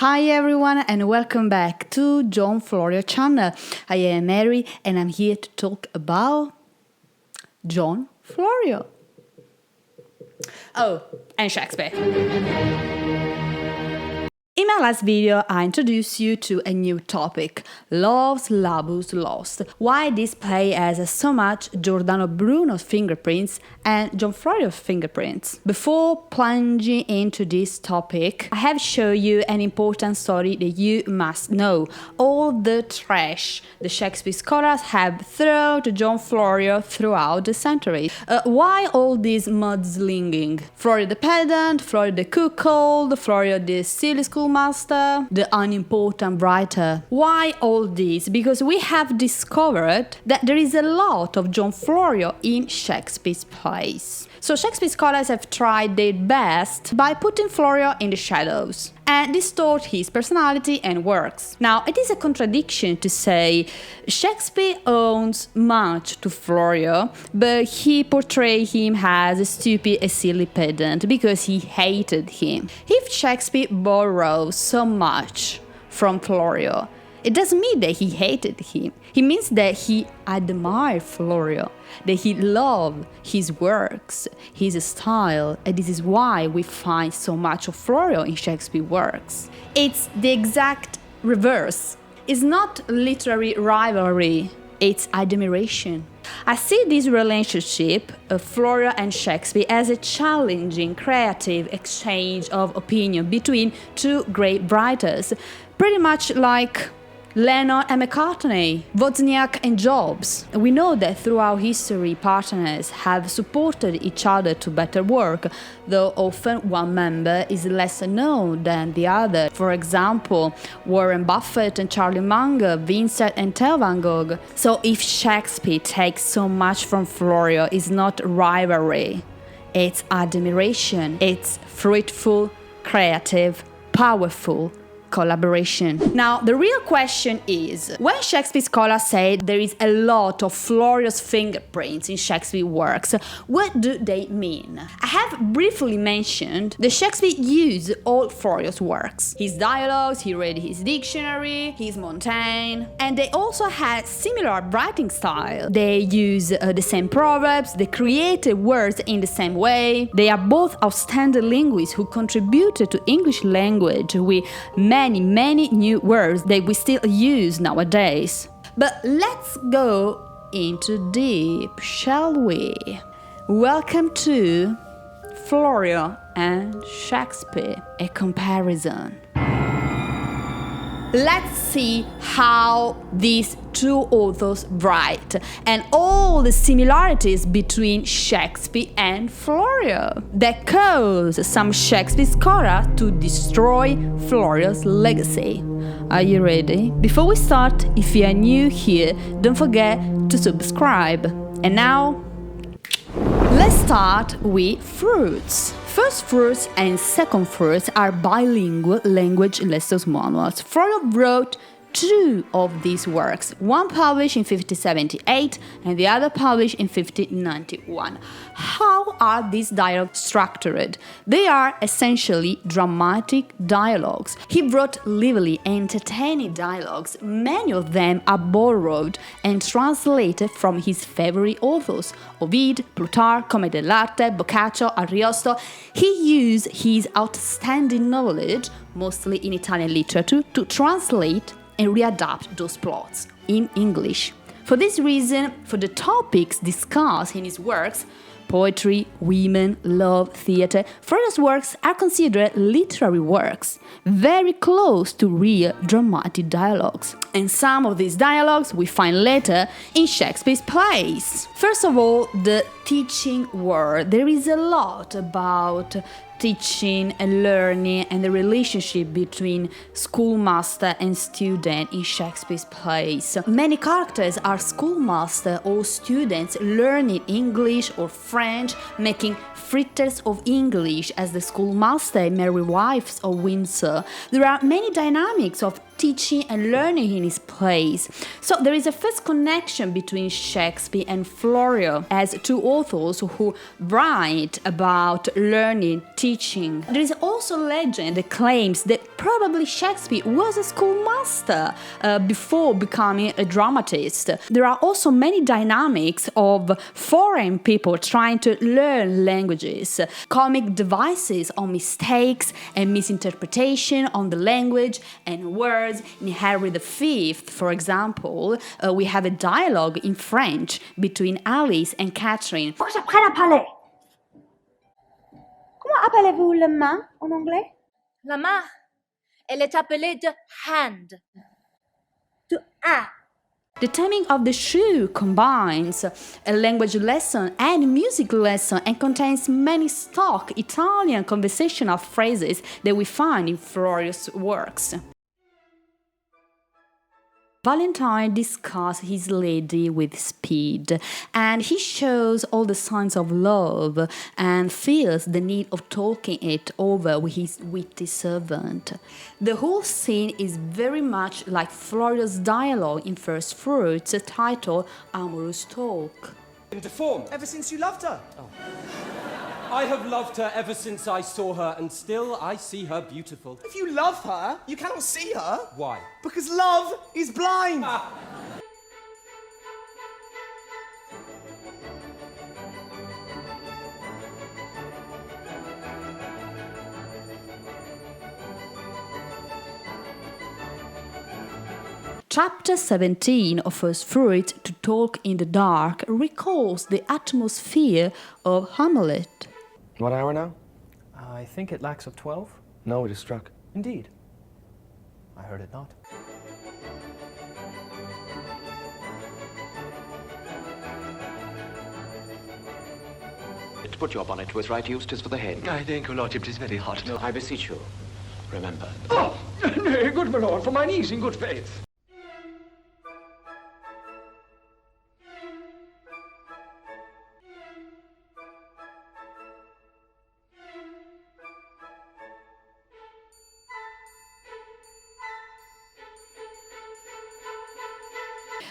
Hi everyone and welcome back to John Florio channel. I am Mary and I'm here to talk about John Florio. Oh, and Shakespeare. In my last video, I introduced you to a new topic, Love's Labus Lost. Why this play has so much Giordano Bruno's fingerprints and John Florio's fingerprints. Before plunging into this topic, I have shown you an important story that you must know. All the trash the Shakespeare scholars have thrown to John Florio throughout the centuries. Why all this mudslinging? Florio the pedant, Florio the cuckold, Florio the silly schoolmaster, the unimportant writer. Why all this? Because we have discovered that there is a lot of John Florio in Shakespeare's plays. So Shakespeare scholars have tried their best by putting Florio in the shadows and distort his personality and works. Now, it is a contradiction to say Shakespeare owes much to Florio, but he portrayed him as a stupid and silly pedant because he hated him. If Shakespeare borrows so much from Florio, it doesn't mean that he hated him. It means that he admired Florio, that he loved his works, his style, and this is why we find so much of Florio in Shakespeare's works. It's the exact reverse. It's not literary rivalry, it's admiration. I see this relationship of Florio and Shakespeare as a challenging, creative exchange of opinion between two great writers, pretty much like Lennon and McCartney, Wozniak and Jobs. We know that throughout history, partners have supported each other to better work, though often one member is less known than the other. For example, Warren Buffett and Charlie Munger, Vincent and Theo van Gogh. So if Shakespeare takes so much from Florio, it's not rivalry, it's admiration, it's fruitful, creative, powerful collaboration. Now, the real question is, when Shakespeare scholars say there is a lot of Florio's fingerprints in Shakespeare works, what do they mean? I have briefly mentioned that Shakespeare used all Florio's works. His dialogues, he read his dictionary, his Montaigne, and they also had similar writing style. They use the same proverbs, they created words in the same way. They are both outstanding linguists who contributed to English language with many new words that we still use nowadays. But let's go into deep, shall we? Welcome to Florio and Shakespeare, a comparison. Let's see how these two authors write and all the similarities between Shakespeare and Florio that cause some Shakespeare scholars to destroy Florio's legacy. Are you ready? Before we start, if you are new here, don't forget to subscribe. And now, let's start with fruits. First fruits and second fruits are bilingual language lessons manuals. Florio wrote two of these works, one published in 1578 and the other published in 1591. How are these dialogues structured? They are essentially dramatic dialogues. He wrote lively, entertaining dialogues. Many of them are borrowed and translated from his favorite authors, Ovid, Plutarch, Commedia dell'arte, Boccaccio, Ariosto. He used his outstanding knowledge, mostly in Italian literature, to translate and readapt those plots in English. For this reason, for the topics discussed in his works, poetry, women, love, theatre, Florio's works are considered literary works, very close to real dramatic dialogues. And some of these dialogues we find later in Shakespeare's plays. First of all, the teaching word. There is a lot about teaching and learning and the relationship between schoolmaster and student in Shakespeare's plays. Many characters are schoolmaster or students learning English or French, making fritters of English as the schoolmaster and merry wives of Windsor. There are many dynamics of teaching and learning in his plays. So there is a first connection between Shakespeare and Florio as two authors who write about learning, teaching, teaching. There is also a legend that claims that probably Shakespeare was a schoolmaster before becoming a dramatist. There are also many dynamics of foreign people trying to learn languages, comic devices on mistakes and misinterpretation on the language and words. In Henry V, for example, we have a dialogue in French between Alice and Catherine. Faut que j'apprenne à parler. Comment appelez-vous la main en anglais? La main, elle est appelée de hand. De un. The taming of the shrew combines a language lesson and a music lesson and contains many stock Italian conversational phrases that we find in Florio's works. Valentine discusses his lady with speed, and he shows all the signs of love and feels the need of talking it over with his witty servant. The whole scene is very much like Florio's dialogue in First Fruits, titled Amorous Talk. Deformed. Ever since you loved her. Oh. I have loved her ever since I saw her, and still I see her beautiful. If you love her, you cannot see her. Why? Because love is blind. Chapter 17 of First Fruit, To Talk in the Dark, recalls the atmosphere of Hamlet. What hour now? I think it lacks of 12. No, it is struck. Indeed. I heard it not. To put your bonnet to its right use, 'tis for the head. I thank your lordship, 'tis very hot. No, I beseech you, remember. Oh, nay, good my lord, for mine ease in good faith.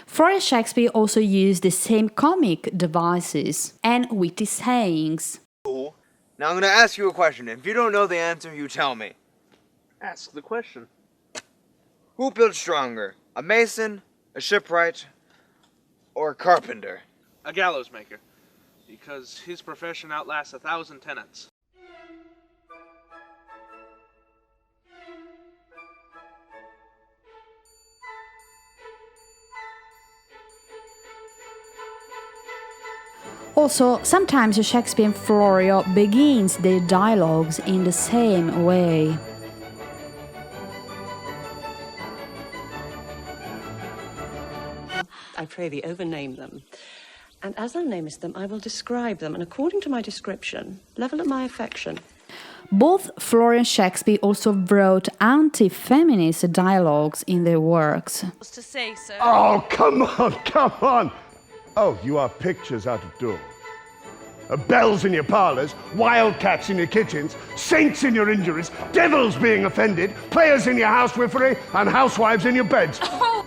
Florio Shakespeare also used the same comic devices and witty sayings. Now I'm going to ask you a question. If you don't know the answer, you tell me. Ask the question. Who built stronger? A mason, a shipwright, or a carpenter? A gallows maker. Because his profession outlasts 1,000 tenants. Also, sometimes Shakespeare and Florio begins their dialogues in the same way. I pray thee overname them. And as thou namest them, I will describe them, and according to my description, level at my affection. Both Florio and Shakespeare also wrote anti-feminist dialogues in their works. To say, sir. Oh, come on, come on! Oh, you are pictures out of door. Bells in your parlours, wildcats in your kitchens, saints in your injuries, devils being offended, players in your housewifery, and housewives in your beds. Oh.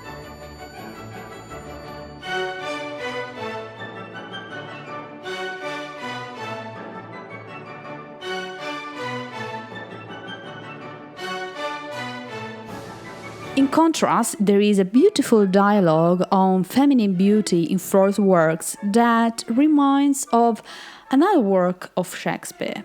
In contrast, there is a beautiful dialogue on feminine beauty in Florio's works that reminds of another work of Shakespeare.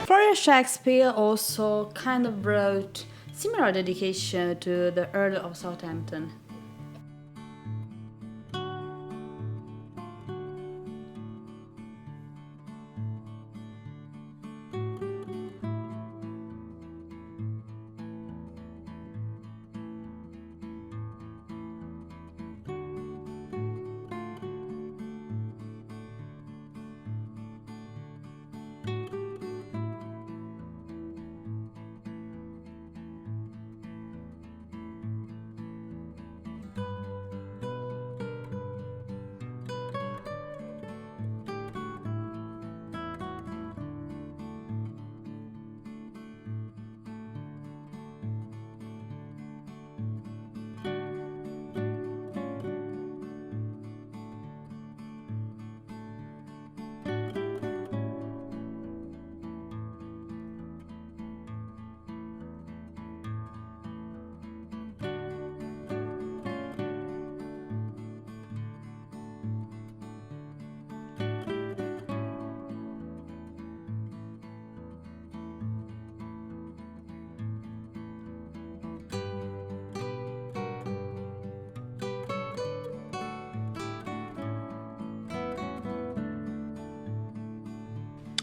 Florio Shakespeare also kind of wrote similar dedication to the Earl of Southampton.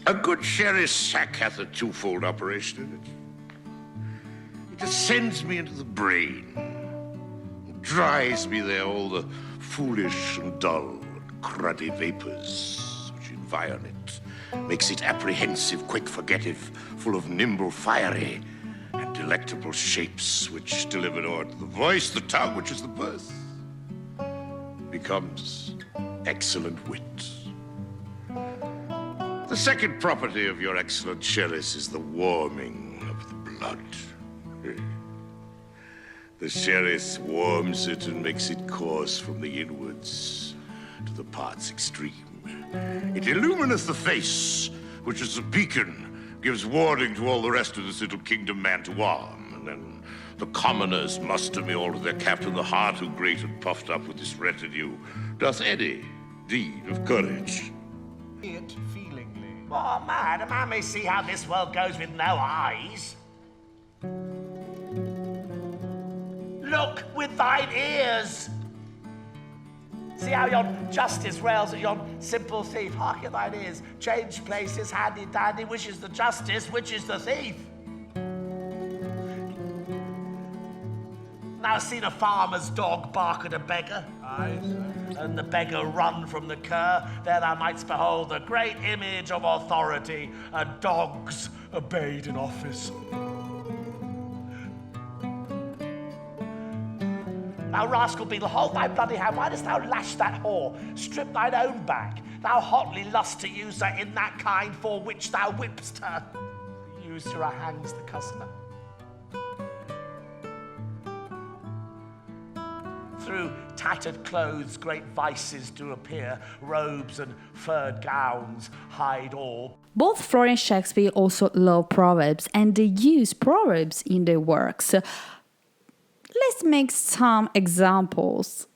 A good sherry sack hath a twofold operation in it. It ascends me into the brain, dries me there all the foolish and dull and cruddy vapors which environ it, makes it apprehensive, quick forgettive, full of nimble, fiery, and delectable shapes which delivered o'er to the voice, the tongue, which is the purse, becomes excellent wit. The second property of your excellent chalice is the warming of the blood. The chalice warms it and makes it course from the inwards to the parts extreme. It illumineth the face, which is a beacon, gives warning to all the rest of this little kingdom man to arm. And then the commoners muster me all to their captain, the heart who great and puffed up with this retinue doth any deed of courage. Feelingly. Oh, man, a man may see how this world goes with no eyes. Look with thine ears. See how yon justice rails at yon simple thief. Hark at thine ears. Change places, handy dandy. Which is the justice, which is the thief? Now seen a farmer's dog bark at a beggar? Aye, sir. And the beggar run from the cur. There thou mightst behold the great image of authority, and dogs obeyed in office. Thou rascal beetle, hold thy bloody hand. Why dost thou lash that whore? Strip thine own back. Thou hotly lust to use her in that kind for which thou whipst her. The usurer hangs the customer. Through tattered clothes great vices do appear. Robes and furred gowns hide all. Both Florio and Shakespeare also love proverbs, and they use proverbs in their works. Let's make some examples.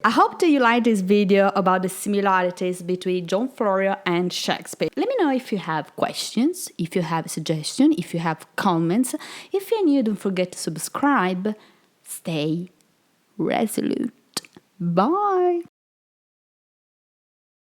I hope that you liked this video about the similarities between John Florio and Shakespeare. Let me know if you have questions, if you have suggestions, if you have comments. If you're new, don't forget to subscribe. Stay resolute. Bye!